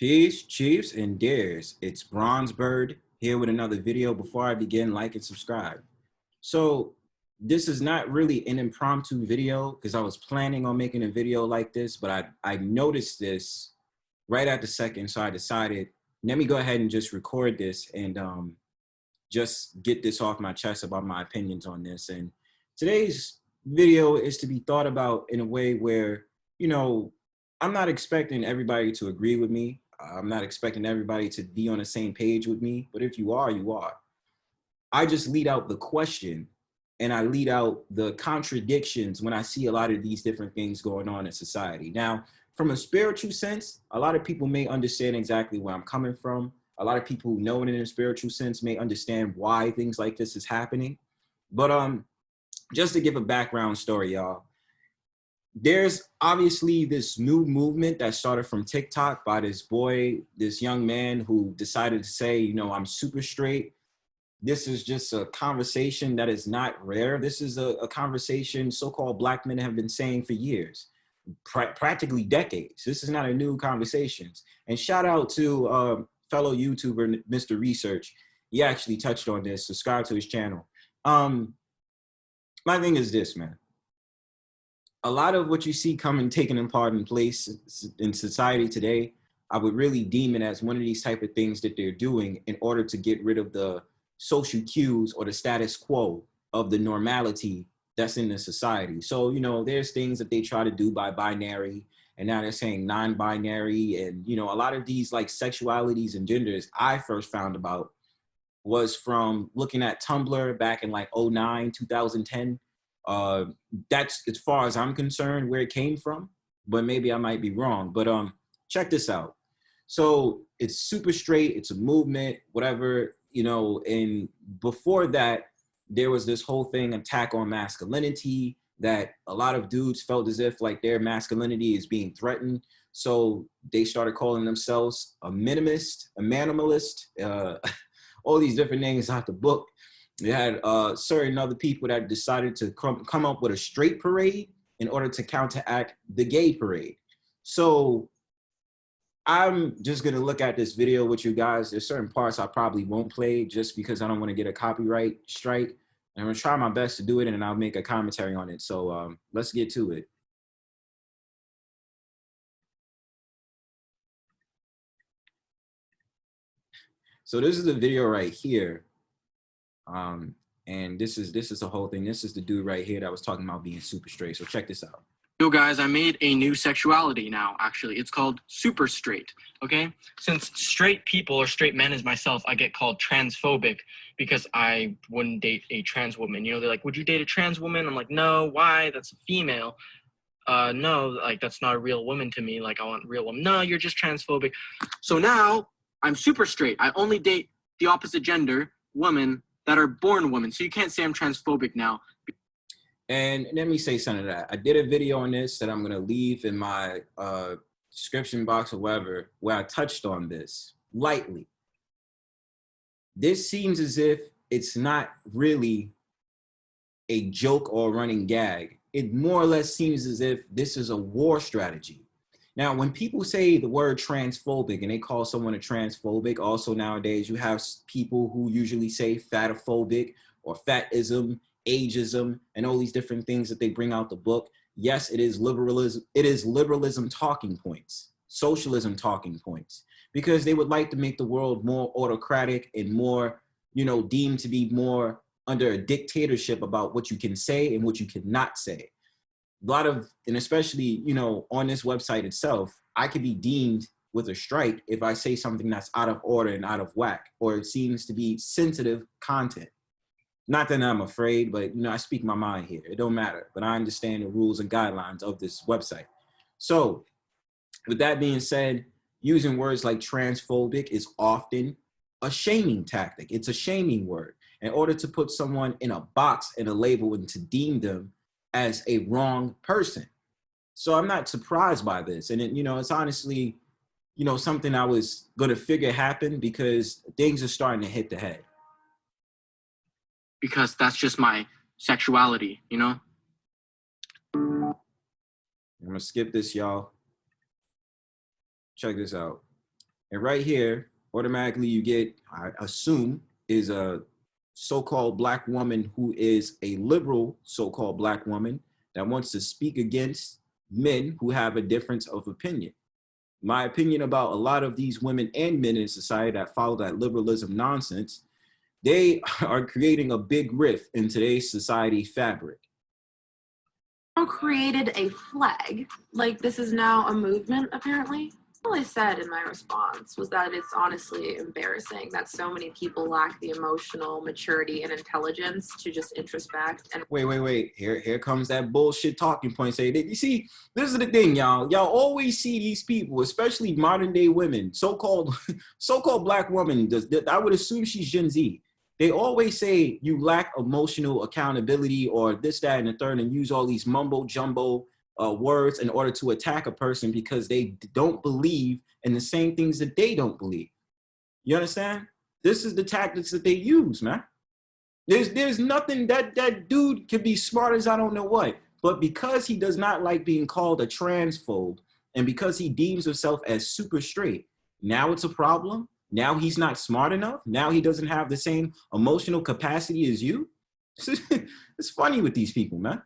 Peace, chiefs, and dares. It's Bronzebird here with another video. Before I begin, like and subscribe. So this is not really an impromptu video because I was planning on making a video like this, but I noticed this right at the second. So I decided, let me go ahead and just record this and just get this off my chest about my opinions on this. And today's video is to be thought about in a way where, I'm not expecting everybody to agree with me. I'm not expecting everybody to be on the same page with me, but if you are, you are. I just lead out the question and I lead out the contradictions when I see a lot of these different things going on in society. Now, from a spiritual sense, a lot of people may understand exactly where I'm coming from. A lot of people who know it in a spiritual sense may understand why things like this is happening. But just to give a background story, y'all, there's obviously this new movement that started from TikTok by this young man who decided to say, I'm super straight. This is just a conversation that is not rare. This is a conversation so-called Black men have been saying for years, practically decades. This is not a new conversation. And shout out to fellow YouTuber, Mr. Research. He actually touched on this. Subscribe to his channel. My thing is this, man. A lot of what you see coming, taking in part in place in society today, I would really deem it as one of these type of things that they're doing in order to get rid of the social cues or the status quo of the normality that's in the society. So, there's things that they try to do by binary, and now they're saying non-binary. And, a lot of these like sexualities and genders I first found about was from looking at Tumblr back in like 2009, 2010. That's, as far as I'm concerned, where it came from, but maybe I might be wrong. But check this out. So it's super straight, it's a movement, whatever, and before that, there was this whole thing, attack on masculinity, that a lot of dudes felt as if like their masculinity is being threatened. So they started calling themselves a minimalist, a manimalist, all these different names out the book. You had certain other people that decided to come up with a straight parade in order to counteract the gay parade. So I'm just going to look at this video with you guys. There's certain parts I probably won't play just because I don't want to get a copyright strike. And I'm going to try my best to do it, and I'll make a commentary on it. So let's get to it. So this is the video right here. And this is the whole thing. This is the dude right here that was talking about being super straight. So check this out. Yo guys, I made a new sexuality now, actually. It's called Superstraight, okay? Since straight people or straight men as myself, I get called transphobic because I wouldn't date a trans woman. They're like, would you date a trans woman? I'm like, no, why? That's a female. No, like, that's not a real woman to me. Like, I want a real woman. No, you're just transphobic. So now I'm super straight. I only date the opposite gender, women, that are born women. So you can't say I'm transphobic now. And let me say something to that. I did a video on this that I'm going to leave in my description box or wherever, where I touched on this lightly. This seems as if it's not really a joke or a running gag. It more or less seems as if this is a war strategy. Now, when people say the word transphobic and they call someone a transphobic, also nowadays you have people who usually say fatophobic or fatism, ageism, and all these different things that they bring out the book. Yes, it is liberalism. It is liberalism talking points, socialism talking points, because they would like to make the world more autocratic and more, deemed to be more under a dictatorship about what you can say and what you cannot say. A lot of, and especially, on this website itself, I could be deemed with a strike if I say something that's out of order and out of whack, or it seems to be sensitive content. Not that I'm afraid, but I speak my mind here. It don't matter, but I understand the rules and guidelines of this website. So with that being said, using words like transphobic is often a shaming tactic. It's a shaming word in order to put someone in a box and a label and to deem them as a wrong person. So I'm not surprised by this. And it's honestly, something I was going to figure happen because things are starting to hit the head. Because that's just my sexuality, I'm gonna skip this, y'all. Check this out. And right here, automatically you get, I assume, is a so-called black woman who is a liberal so-called black woman that wants to speak against men who have a difference of opinion. My opinion about a lot of these women and men in society that follow that liberalism nonsense, they are creating a big rift in today's society fabric. Created a flag. Like, this is now a movement, apparently. All I said in my response was that it's honestly embarrassing that so many people lack the emotional maturity and intelligence to just introspect and Wait. Here comes that bullshit talking point. Say that, you see, this is the thing, y'all. Y'all always see these people, especially modern day women, so-called black women. I would assume she's Gen Z. They always say you lack emotional accountability or this, that, and the third, and use all these mumbo jumbo words in order to attack a person because they don't believe in the same things that they don't believe. You understand? This is the tactics that they use, man. There's nothing that dude could be smart as I don't know what, but because he does not like being called a transphobe and because he deems himself as super straight, now it's a problem. Now he's not smart enough. Now he doesn't have the same emotional capacity as you. It's funny with these people, man.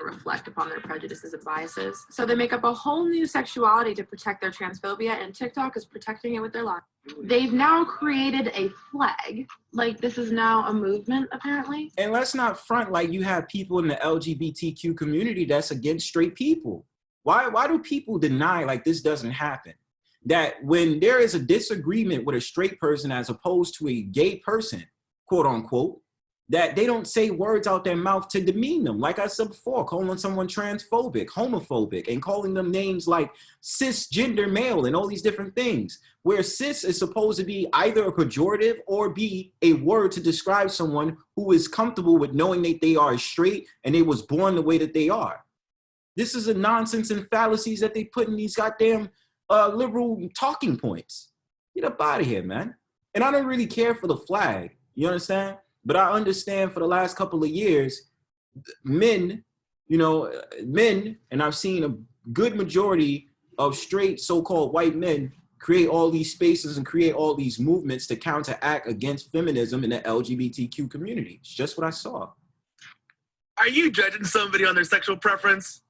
reflect upon their prejudices and biases. So they make up a whole new sexuality to protect their transphobia, and TikTok is protecting it with their lives. They've now created a flag. Like, this is now a movement, apparently. And let's not front like you have people in the LGBTQ community that's against straight people. Why do people deny like this doesn't happen? That when there is a disagreement with a straight person as opposed to a gay person, quote unquote, that they don't say words out their mouth to demean them. Like I said before, calling someone transphobic, homophobic, and calling them names like cisgender male and all these different things, where cis is supposed to be either a pejorative or be a word to describe someone who is comfortable with knowing that they are straight and they was born the way that they are. This is a nonsense and fallacies that they put in these goddamn liberal talking points. Get up out of here, man. And I don't really care for the flag, you understand? But I understand for the last couple of years, men, and I've seen a good majority of straight so-called white men create all these spaces and create all these movements to counteract against feminism in the LGBTQ community. It's just what I saw. Are you judging somebody on their sexual preference?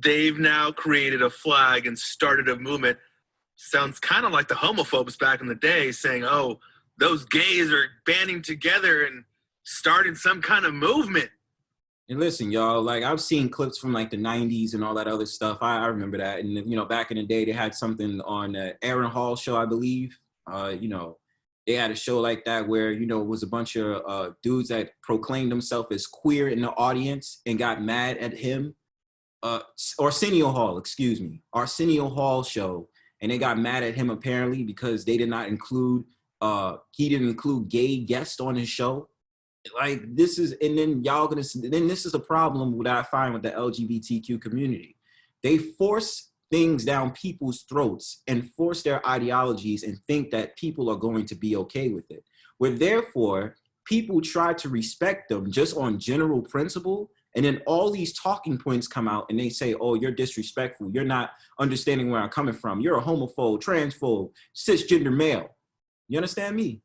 They've now created a flag and started a movement. Sounds kind of like the homophobes back in the day saying, oh, those gays are banding together and starting some kind of movement. And listen, y'all, like I've seen clips from like the 90s and all that other stuff. I remember that. And, back in the day, they had something on Aaron Hall show, I believe. They had a show like that where, it was a bunch of dudes that proclaimed themselves as queer in the audience and got mad at him. Arsenio Hall show. And they got mad at him apparently because they did not include he didn't include gay guests on his show. Like this is, and then this is the problem that I find with the LGBTQ community. They force things down people's throats and force their ideologies and think that people are going to be okay with it. Where therefore people try to respect them just on general principle. And then all these talking points come out and they say, oh, you're disrespectful. You're not understanding where I'm coming from. You're a homophobe, transphobe, cisgender male. You understand me?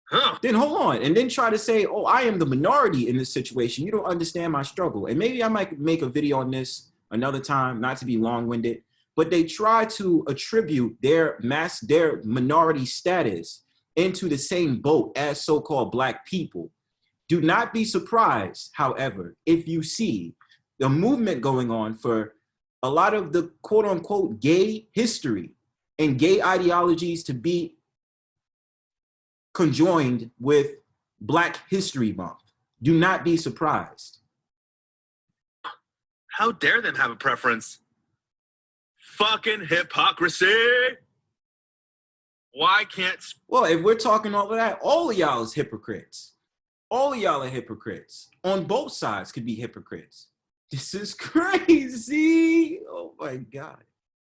Huh. Then hold on. And then try to say, oh, I am the minority in this situation. You don't understand my struggle. And maybe I might make a video on this another time, not to be long-winded, but they try to attribute their minority status into the same boat as so-called Black people. Do not be surprised, however, if you see the movement going on for a lot of the quote-unquote gay history and gay ideologies to be conjoined with Black History Month. Do not be surprised. How dare them have a preference? Fucking hypocrisy! Why can't... Well, if we're talking all of that, all of y'all is hypocrites. All of y'all are hypocrites. On both sides could be hypocrites. This is crazy. Oh my God.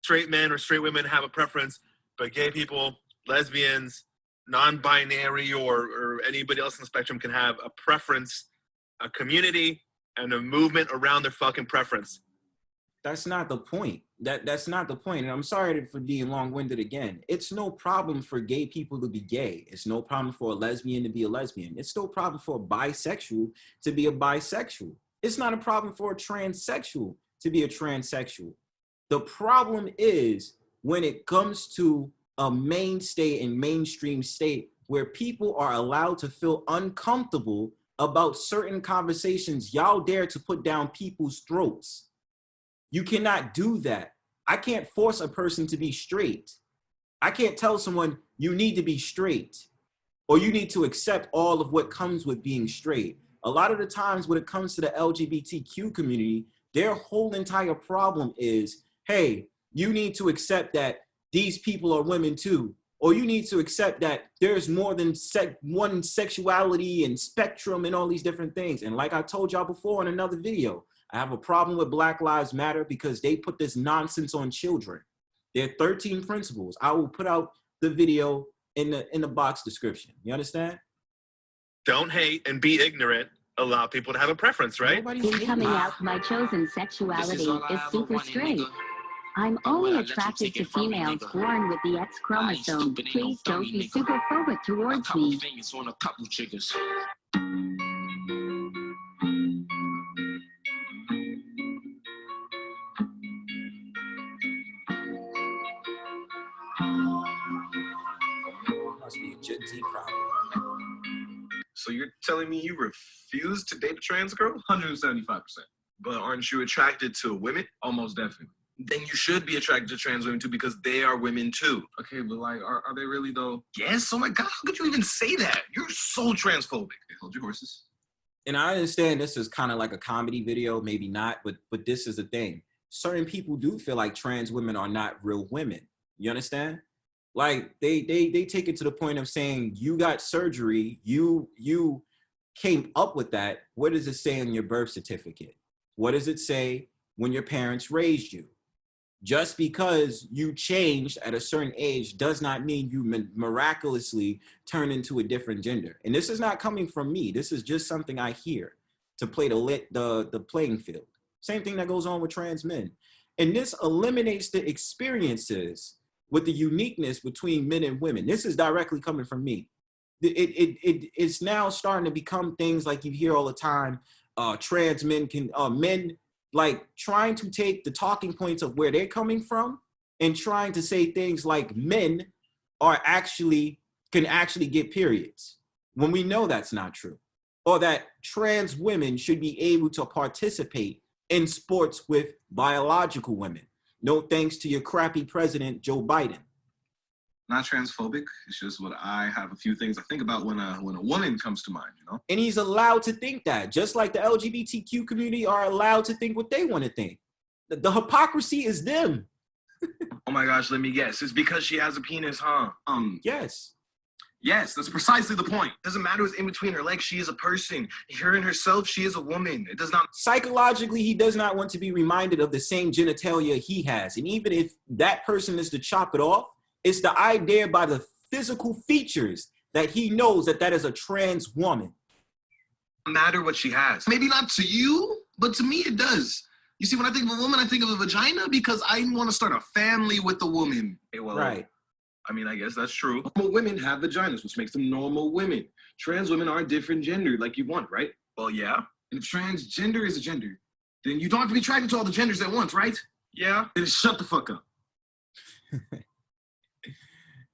Straight men or straight women have a preference, but gay people, lesbians, non-binary or anybody else on the spectrum can have a preference, a community, and a movement around their fucking preference. That's not the point. That's not the point. And I'm sorry for being long-winded again. It's no problem for gay people to be gay. It's no problem for a lesbian to be a lesbian. It's no problem for a bisexual to be a bisexual. It's not a problem for a transsexual to be a transsexual. The problem is when it comes to a mainstay and mainstream state where people are allowed to feel uncomfortable about certain conversations y'all dare to put down people's throats. You cannot do that. I can't force a person to be straight. I can't tell someone you need to be straight or you need to accept all of what comes with being straight. A lot of the times when it comes to the LGBTQ community, their whole entire problem is, hey, you need to accept that these people are women too, or you need to accept that there's more than one sexuality and spectrum and all these different things. And like I told y'all before in another video, I have a problem with Black Lives Matter because they put this nonsense on children. There are 13 principles. I will put out the video in the box description. You understand? Don't hate and be ignorant. Allow people to have a preference, right? Nobody's In coming hating. out, my chosen sexuality is super straight. I'm Oh, only well, I let you attracted take to it from me, females nigga. born with the X chromosome. stupid, ain't no Please don't dummy, be nigga. superphobic A towards couple me. fingers on a couple chickens. Must be a Gen Z problem. So you're telling me you refuse to date a trans girl? 175%. But aren't you attracted to women? Almost definitely. Then you should be attracted to trans women too because they are women too. Okay, but like, are they really though? Yes, oh my God, how could you even say that? You're so transphobic. Okay, hold your horses. And I understand this is kind of like a comedy video, maybe not, but this is the thing. Certain people do feel like trans women are not real women. You understand? Like they take it to the point of saying you got surgery, you came up with that. What does it say on your birth certificate? What does it say when your parents raised you? Just because you changed at a certain age does not mean you miraculously turn into a different gender. And this is not coming from me. This is just something I hear to play the playing field. Same thing that goes on with trans men. And this eliminates the experiences with the uniqueness between men and women. This is directly coming from me. It's now starting to become things like you hear all the time. Trans men men like trying to take the talking points of where they're coming from and trying to say things like men can actually get periods when we know that's not true, or that trans women should be able to participate in sports with biological women. No thanks to your crappy president, Joe Biden. Not transphobic. It's just what I have a few things I think about when a woman comes to mind, you know? And he's allowed to think that, just like the LGBTQ community are allowed to think what they want to think. The hypocrisy is them. Oh my gosh, let me guess. It's because she has a penis, huh? Yes. Yes, that's precisely the point. Doesn't matter what's in between her legs. She is a person. Her and herself, she is a woman. It does not. Psychologically, he does not want to be reminded of the same genitalia he has. And even if that person is to chop it off, it's the idea by the physical features that he knows that is a trans woman. Matter what she has. Maybe not to you, but to me it does. You see, when I think of a woman, I think of a vagina because I want to start a family with a woman. Hey, well, Right. I mean, I guess that's true. Normal women have vaginas, which makes them normal women. Trans women are a different gender, like you want, right? Well, yeah. And if transgender is a gender, then you don't have to be attracted to all the genders at once, right? Yeah. Then shut the fuck up.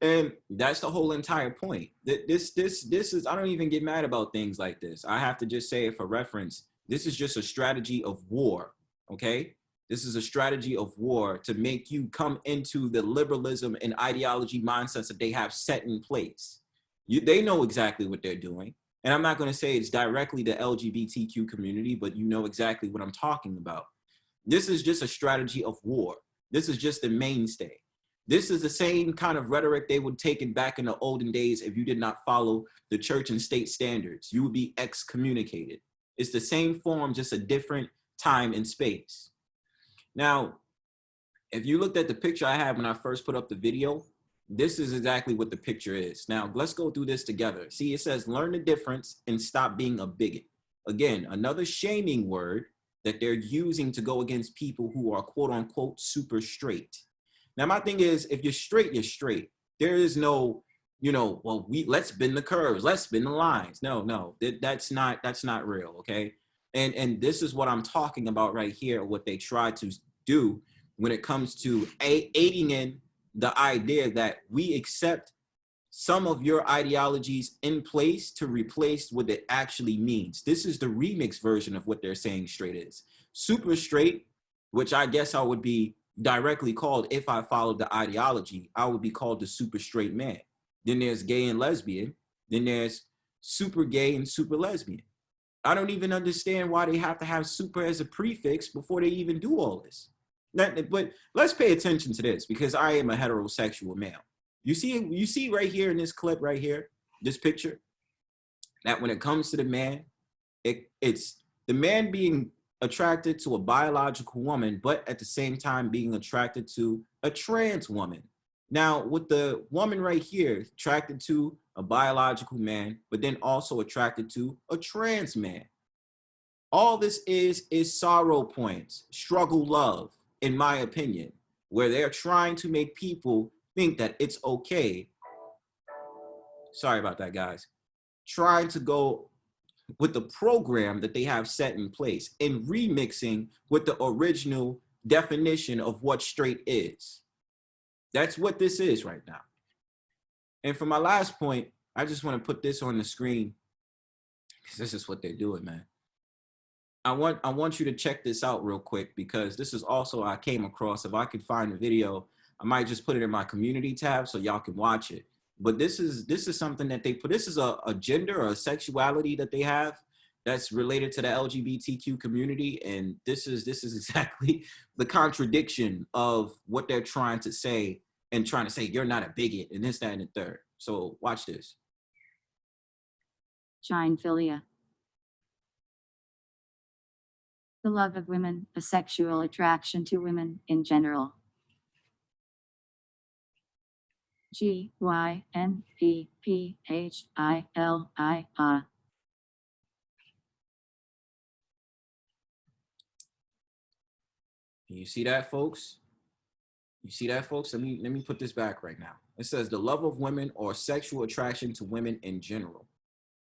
And that's the whole entire point. This is, I don't even get mad about things like this. I have to just say it for reference. This is just a strategy of war, okay? This is a strategy of war to make you come into the liberalism and ideology mindsets that they have set in place. They know exactly what they're doing. And I'm not gonna say it's directly the LGBTQ community, but you know exactly what I'm talking about. This is just a strategy of war. This is just the mainstay. This is the same kind of rhetoric they would take in back in the olden days. If you did not follow the church and state standards, you would be excommunicated. It's the same form, just a different time and space. Now, if you looked at the picture I had when I first put up the video, this is exactly what the picture is. Now, let's go through this together. See, it says, learn the difference and stop being a bigot. Again, another shaming word that they're using to go against people who are quote unquote super straight. Now, my thing is, if you're straight, you're straight. There is no, you know, well, let's bend the curves, let's bend the lines. No, that's not real, okay? And this is what I'm talking about right here, what they try to do when it comes to aiding in the idea that we accept some of your ideologies in place to replace what it actually means. This is the remix version of what they're saying straight is. Super straight, which I guess I would be directly called, if I followed the ideology, I would be called the super straight man. Then there's gay and lesbian. Then there's super gay and super lesbian. I don't even understand why they have to have super as a prefix before they even do all this. But let's pay attention to this, because I am a heterosexual male. You see right here in this clip right here, this picture, that when it comes to the man, it's the man being attracted to a biological woman, but at the same time being attracted to a trans woman. Now, with the woman right here, attracted to a biological man, but then also attracted to a trans man. All this is sorrow points, struggle love, in my opinion, where they're trying to make people think that it's okay. Sorry about that, guys. Trying to go with the program that they have set in place and remixing with the original definition of what straight is. That's what this is right now. And for my last point, I just want to put this on the screen, because this is what they're doing, man. I want you to check this out real quick, because this is also, I came across, if I could find the video, I might just put it in my community tab so y'all can watch it. But this is something that they put, this is a gender or a sexuality that they have that's related to the LGBTQ community. And this is exactly the contradiction of what they're trying to say, and trying to say, you're not a bigot and this, that, and the third. So watch this. Gynephilia. The love of women, a sexual attraction to women in general. Gynephilia. You see that, folks? You see that, folks? Let me put this back right now. It says the love of women or sexual attraction to women in general.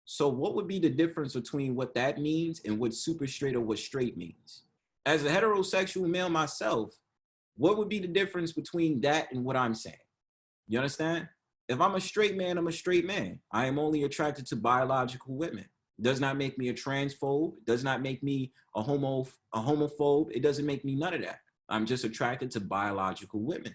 So what would be the difference between what that means and what super straight or what straight means? As a heterosexual male myself, what would be the difference between that and what I'm saying? You understand? If I'm a straight man, I'm a straight man. I am only attracted to biological women. It does not make me a transphobe. It does not make me a homophobe. It doesn't make me none of that. I'm just attracted to biological women.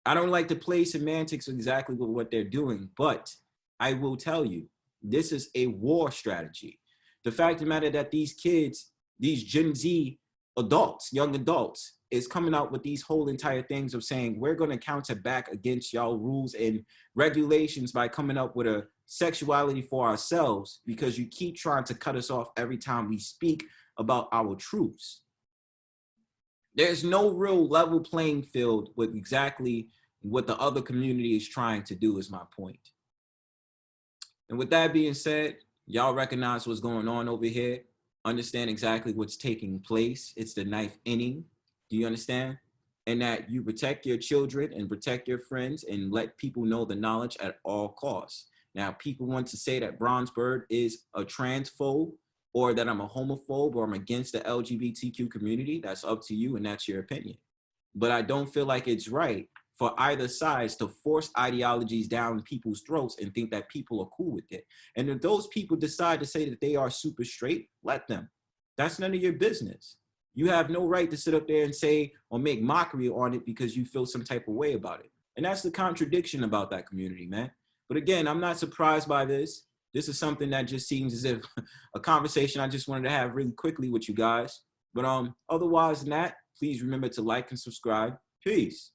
I don't like to play semantics exactly with what they're doing, but I will tell you, this is a war strategy. The fact of the matter that these kids, these Gen Z adults, young adults, is coming out with these whole entire things of saying, we're going to counter back against y'all rules and regulations by coming up with a sexuality for ourselves, because you keep trying to cut us off every time we speak about our truths. There's no real level playing field with exactly what the other community is trying to do, is my point. And with that being said, y'all recognize what's going on over here. Understand exactly what's taking place. It's the 9th inning. Do you understand? And that you protect your children and protect your friends and let people know the knowledge at all costs. Now, people want to say that Bronzebird is a transphobe, or that I'm a homophobe, or I'm against the LGBTQ community. That's up to you, and that's your opinion. But I don't feel like it's right for either sides to force ideologies down people's throats and think that people are cool with it. And if those people decide to say that they are super straight, let them. That's none of your business. You have no right to sit up there and say or make mockery on it because you feel some type of way about it. And that's the contradiction about that community, man. But again, I'm not surprised by this. This is something that just seems as if a conversation I just wanted to have really quickly with you guys. But otherwise than that, please remember to like and subscribe. Peace.